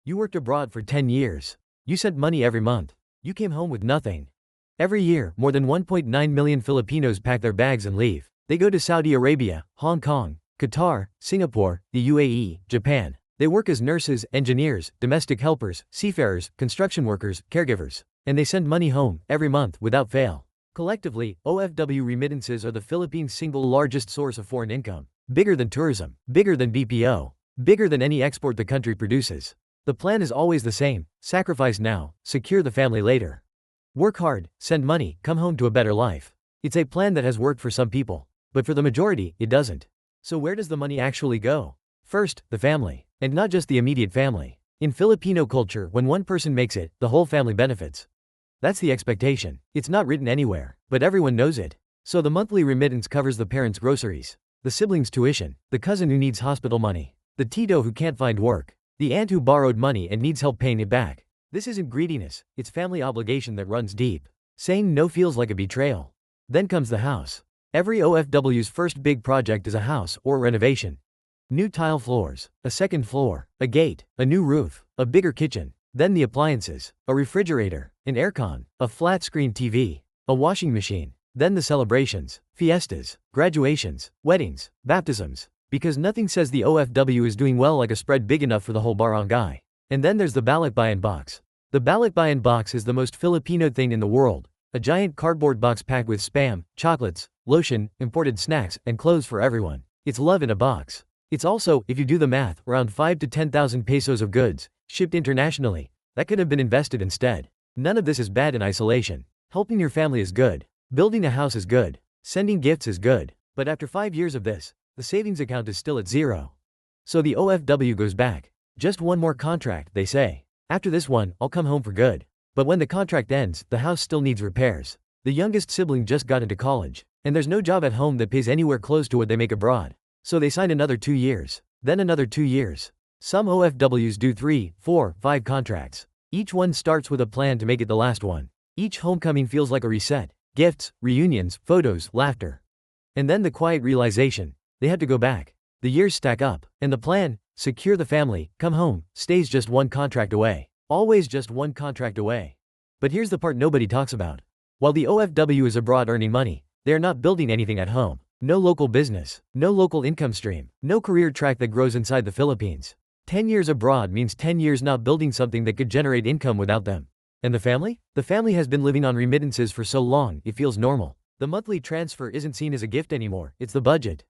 You worked abroad for 10 years. You sent money every month. You came home with nothing. Every year, more than 1.9 million Filipinos pack their bags and leave. They go to Saudi Arabia, Hong Kong, Qatar, Singapore, the UAE, Japan. They work as nurses, engineers, domestic helpers, seafarers, construction workers, caregivers. And they send money home, every month, without fail. Collectively, OFW remittances are the Philippines' single largest source of foreign income. Bigger than tourism, bigger than BPO, bigger than any export the country produces. The plan is always the same: sacrifice now, secure the family later. Work hard, send money, come home to a better life. It's a plan that has worked for some people, but for the majority, it doesn't. So where does the money actually go? First, the family. And not just the immediate family. In Filipino culture, when one person makes it, the whole family benefits. That's the expectation. It's not written anywhere, but everyone knows it. So the monthly remittance covers the parents' groceries, the siblings' tuition, the cousin who needs hospital money, the tito who can't find work, the aunt who borrowed money and needs help paying it back. This isn't greediness, it's family obligation that runs deep. Saying no feels like a betrayal. Then comes the house. Every OFW's first big project is a house or renovation. New tile floors, a second floor, a gate, a new roof, a bigger kitchen. Then the appliances, a refrigerator, an aircon, a flat-screen TV, a washing machine. Then the celebrations, fiestas, graduations, weddings, baptisms. Because nothing says the OFW is doing well like a spread big enough for the whole barangay. And then there's the balikbayan box. The balikbayan box is the most Filipino thing in the world. A giant cardboard box packed with spam, chocolates, lotion, imported snacks, and clothes for everyone. It's love in a box. It's also, if you do the math, around 5 to 10,000 pesos of goods, shipped internationally, that could have been invested instead. None of this is bad in isolation. Helping your family is good. Building a house is good. Sending gifts is good. But after 5 years of this, the savings account is still at zero. So the OFW goes back. Just one more contract, they say. After this one, I'll come home for good. But when the contract ends, the house still needs repairs. The youngest sibling just got into college, and there's no job at home that pays anywhere close to what they make abroad. So they sign another 2 years. Then another 2 years. Some OFWs do 3, 4, 5 contracts. Each one starts with a plan to make it the last one. Each homecoming feels like a reset. Gifts, reunions, photos, laughter. And then the quiet realization: they have to go back. The years stack up, and the plan, secure the family, come home, stays just one contract away. Always just one contract away. But here's the part nobody talks about. While the OFW is abroad earning money, they are not building anything at home. No local business, no local income stream, no career track that grows inside the Philippines. 10 years abroad means 10 years not building something that could generate income without them. And the family? The family has been living on remittances for so long, it feels normal. The monthly transfer isn't seen as a gift anymore, it's the budget.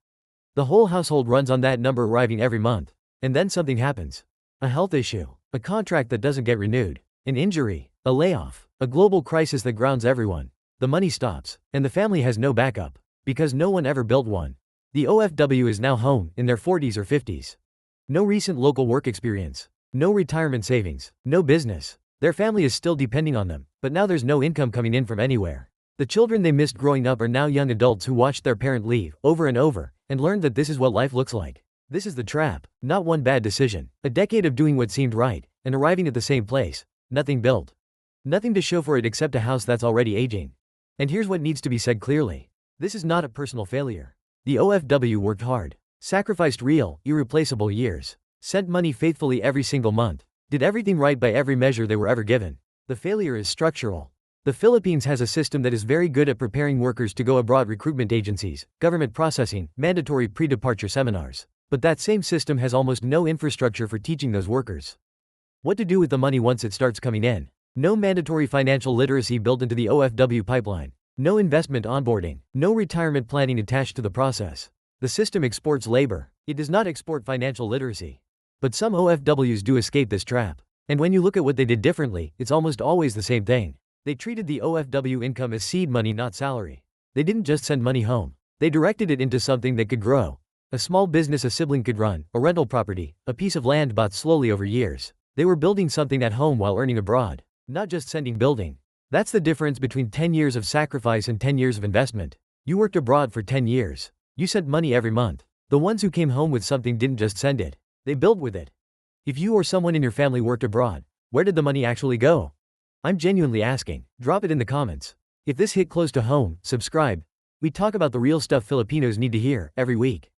The whole household runs on that number arriving every month. And then something happens. A health issue, a contract that doesn't get renewed, an injury, a layoff, a global crisis that grounds everyone. The money stops, and the family has no backup. Because no one ever built one. The OFW is now home, in their 40s or 50s. No recent local work experience. No retirement savings. No business. Their family is still depending on them, but now there's no income coming in from anywhere. The children they missed growing up are now young adults who watched their parent leave, over and over, and learned that this is what life looks like. This is the trap, not one bad decision. A decade of doing what seemed right, and arriving at the same place. Nothing built. Nothing to show for it except a house that's already aging. And here's what needs to be said clearly. This is not a personal failure. The OFW worked hard, sacrificed real, irreplaceable years, sent money faithfully every single month, did everything right by every measure they were ever given. The failure is structural. The Philippines has a system that is very good at preparing workers to go abroad: recruitment agencies, government processing, mandatory pre-departure seminars. But that same system has almost no infrastructure for teaching those workers what to do with the money once it starts coming in. No mandatory financial literacy built into the OFW pipeline. No investment onboarding, no retirement planning attached to the process. The system exports labor. It does not export financial literacy. But some OFWs do escape this trap. And when you look at what they did differently, it's almost always the same thing. They treated the OFW income as seed money, not salary. They didn't just send money home. They directed it into something that could grow. A small business a sibling could run, a rental property, a piece of land bought slowly over years. They were building something at home while earning abroad. Not just sending building. That's the difference between 10 years of sacrifice and 10 years of investment. You worked abroad for 10 years. You sent money every month. The ones who came home with something didn't just send it. They built with it. If you or someone in your family worked abroad, where did the money actually go? I'm genuinely asking. Drop it in the comments. If this hit close to home, subscribe. We talk about the real stuff Filipinos need to hear every week.